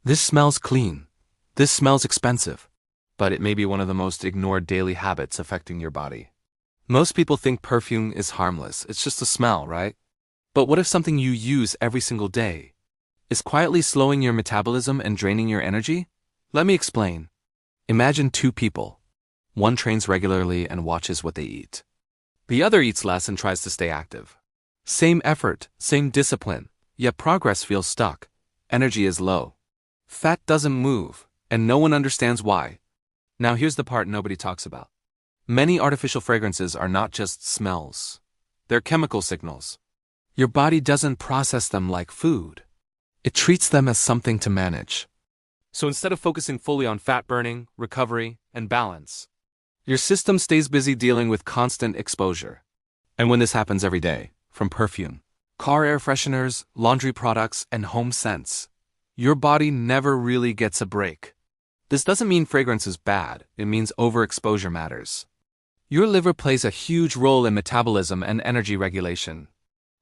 This smells clean. This smells expensive. But it may be one of the most ignored daily habits affecting your body. Most people think perfume is harmless. It's just a smell, right? But what if something you use every single day is quietly slowing your metabolism and draining your energy? Let me explain. Imagine two people. One trains regularly and watches what they eat. The other eats less and tries to stay active. Same effort, same discipline, yet progress feels stuck. Energy is low. Fat doesn't move, and no one understands why. Now here's the part nobody talks about. Many artificial fragrances are not just smells. They're chemical signals. Your body doesn't process them like food. It treats them as something to manage. So instead of focusing fully on fat burning, recovery, and balance, your system stays busy dealing with constant exposure. And when this happens every day, from perfume, car air fresheners, laundry products, and home scents, your body never really gets a break. This doesn't mean fragrance is bad, it means overexposure matters. Your liver plays a huge role in metabolism and energy regulation.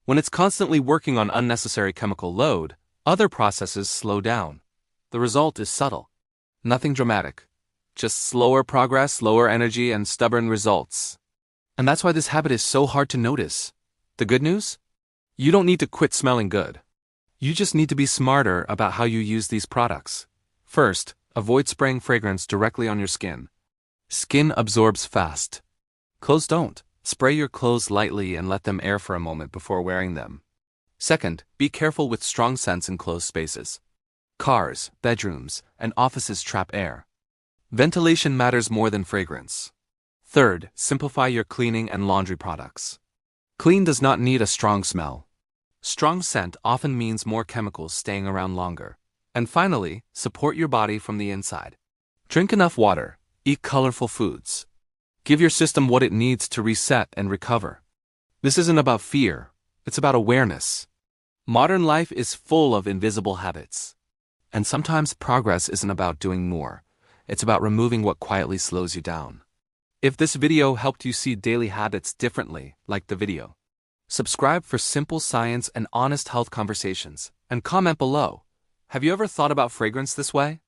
When it's constantly working on unnecessary chemical load, other processes slow down. The result is subtle. Nothing dramatic. Just slower progress, lower energy, and stubborn results. And that's why this habit is so hard to notice. The good news? You don't need to quit smelling good. You just need to be smarter about how you use these products. First, avoid spraying fragrance directly on your skin. Skin absorbs fast. Clothes don't. Spray your clothes lightly and let them air for a moment before wearing them. Second, be careful with strong scents in closed spaces. Cars, bedrooms, and offices trap air. Ventilation matters more than fragrance. Third, simplify your cleaning and laundry products. Clean does not need a strong smell. Strong scent often means more chemicals staying around longer. And finally, support your body from the inside. Drink enough water. Eat colorful foods. Give your system what it needs to reset and recover. This isn't about fear, it's about awareness. Modern life is full of invisible habits. And sometimes progress isn't about doing more, it's about removing what quietly slows you down. If this video helped you see daily habits differently, like the video. Subscribe for simple science and honest health conversations, and comment below. Have you ever thought about fragrance this way?